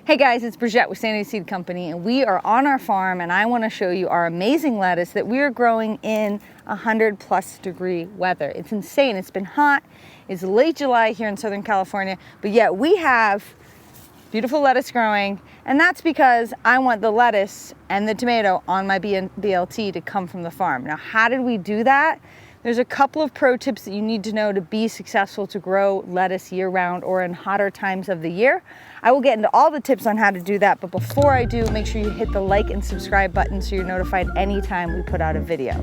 Hey guys, it's Bridget with Sandy Seed Company, and we are on our farm, and I want to show you our amazing lettuce that we are growing in 100+ degree weather. It's insane. It's been hot. It's late July here in Southern California, but yet we have beautiful lettuce growing, and that's because I want the lettuce and the tomato on my BLT to come from the farm. Now, how did we do that? There's a couple of pro tips that you need to know to be successful to grow lettuce year-round or in hotter times of the year. I will get into all the tips on how to do that, but before I do, make sure you hit the like and subscribe button so you're notified anytime we put out a video.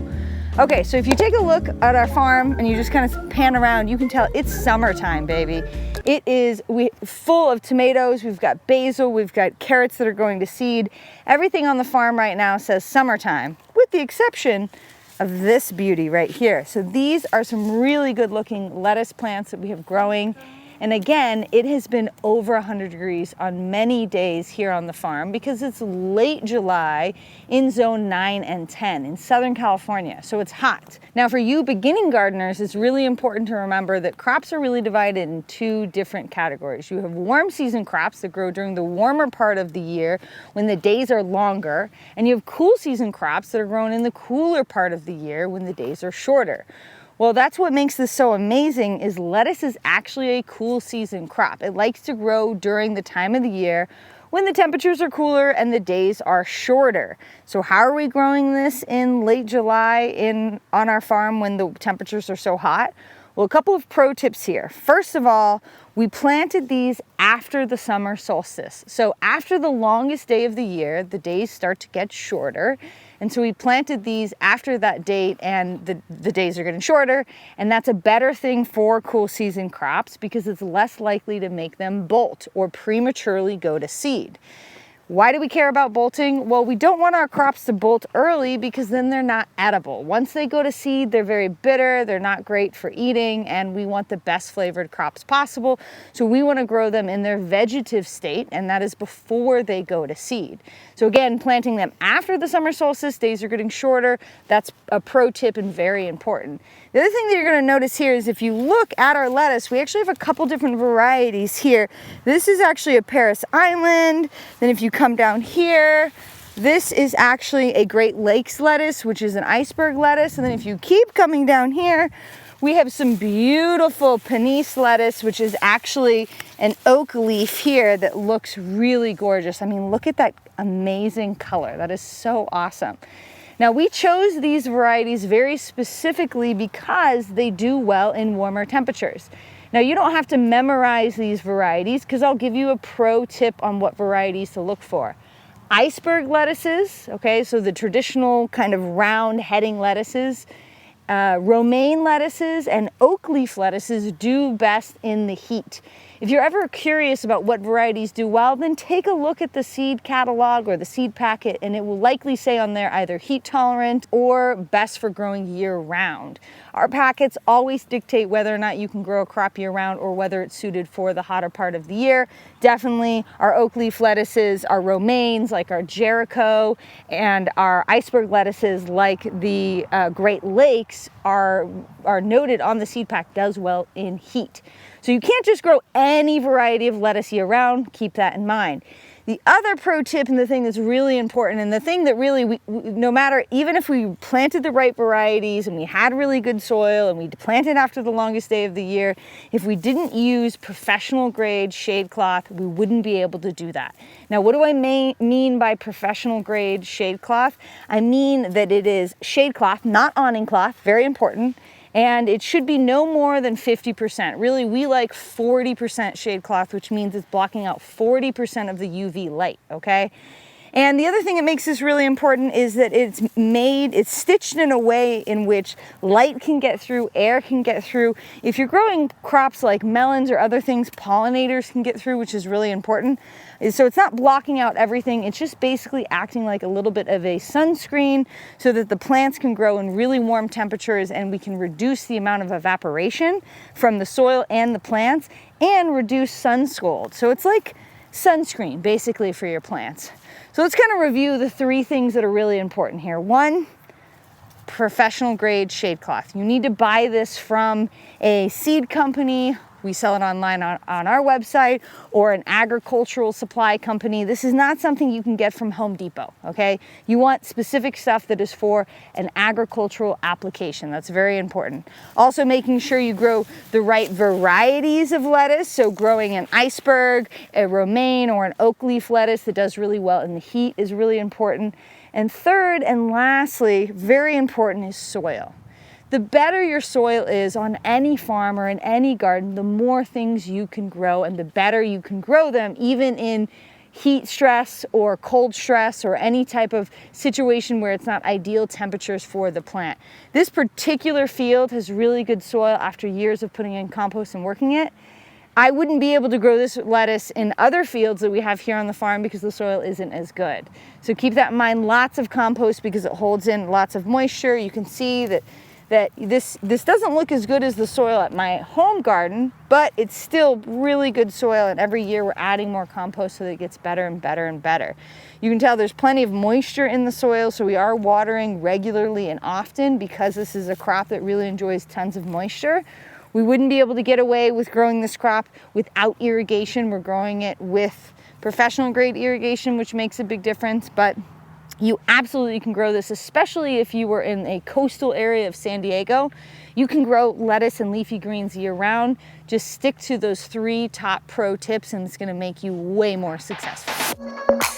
Okay, so if you take a look at our farm and you just kind of pan around, you can tell it's summertime, baby. It is full of tomatoes, we've got basil, we've got carrots that are going to seed. Everything on the farm right now says summertime, with the exception of this beauty right here. So these are some really good looking lettuce plants that we have growing. And again, it has been over 100 degrees on many days here on the farm because it's late July in zone 9 and 10 in Southern California, so it's hot. Now for you beginning gardeners, it's really important to remember that crops are really divided in two different categories. You have warm season crops that grow during the warmer part of the year when the days are longer, and you have cool season crops that are grown in the cooler part of the year when the days are shorter. Well, that's what makes this so amazing is lettuce is actually a cool season crop. It likes to grow during the time of the year when the temperatures are cooler and the days are shorter. So how are we growing this in late July on our farm when the temperatures are so hot? Well, a couple of pro tips here. First of all, we planted these after the summer solstice. So after the longest day of the year, the days start to get shorter. And so we planted these after that date, and the days are getting shorter, and that's a better thing for cool season crops because it's less likely to make them bolt or prematurely go to seed. Why do we care about bolting? Well, we don't want our crops to bolt early because then they're not edible. Once they go to seed, they're very bitter, they're not great for eating, and we want the best flavored crops possible. So we want to grow them in their vegetative state, and that is before they go to seed. So again, planting them after the summer solstice, days are getting shorter. That's a pro tip and very important. The other thing that you're going to notice here is if you look at our lettuce, we actually have a couple different varieties here. This is actually a Paris Island. Then if you come down here, this is actually a Great Lakes lettuce, which is an iceberg lettuce. And then if you keep coming down here, we have some beautiful Panisse lettuce, which is actually an oak leaf here that looks really gorgeous. I mean, look at that amazing color. That is so awesome. Now, we chose these varieties very specifically because they do well in warmer temperatures. Now, you don't have to memorize these varieties because I'll give you a pro tip on what varieties to look for. Iceberg lettuces, okay, so the traditional kind of round heading lettuces, romaine lettuces, and oak leaf lettuces do best in the heat. If you're ever curious about what varieties do well, then take a look at the seed catalog or the seed packet, and it will likely say on there either heat tolerant or best for growing year round. Our packets always dictate whether or not you can grow a crop year round or whether it's suited for the hotter part of the year. Definitely our oak leaf lettuces, our romaines like our Jericho, and our iceberg lettuces like the Great Lakes are noted on the seed pack does well in heat. So you can't just grow any variety of lettuce year round, keep that in mind. The other pro tip and the thing that's really important, and the thing that really, no matter, even if we planted the right varieties and we had really good soil and we planted after the longest day of the year, if we didn't use professional grade shade cloth, we wouldn't be able to do that. Now, what do I mean by professional grade shade cloth? I mean that it is shade cloth, not awning cloth, very important. And it should be no more than 50%. Really, we like 40% shade cloth, which means it's blocking out 40% of the UV light, okay? And the other thing that makes this really important is that it's stitched in a way in which light can get through, air can get through. If you're growing crops like melons or other things, pollinators can get through, which is really important. So it's not blocking out everything. It's just basically acting like a little bit of a sunscreen so that the plants can grow in really warm temperatures and we can reduce the amount of evaporation from the soil and the plants and reduce sun scald. So it's like sunscreen basically for your plants. So let's kind of review the three things that are really important here. One, professional grade shade cloth. You need to buy this from a seed company we sell it online on our website, or an agricultural supply company. This is not something you can get from Home Depot, okay? You want specific stuff that is for an agricultural application. That's very important. Also making sure you grow the right varieties of lettuce, so growing an iceberg, a romaine, or an oak leaf lettuce that does really well in the heat is really important. And third and lastly, very important, is soil. The better your soil is on any farm or in any garden, the more things you can grow, and the better you can grow them, even in heat stress or cold stress or any type of situation where it's not ideal temperatures for the plant. This particular field has really good soil after years of putting in compost and working it. I wouldn't be able to grow this lettuce in other fields that we have here on the farm because the soil isn't as good. So keep that in mind. Lots of compost because it holds in lots of moisture. You can see that this doesn't look as good as the soil at my home garden, but it's still really good soil, and every year we're adding more compost so that it gets better and better and better. You can tell there's plenty of moisture in the soil, so we are watering regularly and often because this is a crop that really enjoys tons of moisture. We wouldn't be able to get away with growing this crop without irrigation. We're growing it with professional grade irrigation, which makes a big difference, but you absolutely can grow this, especially if you were in a coastal area of San Diego. You can grow lettuce and leafy greens year round. Just stick to those 3 top pro tips and it's gonna make you way more successful.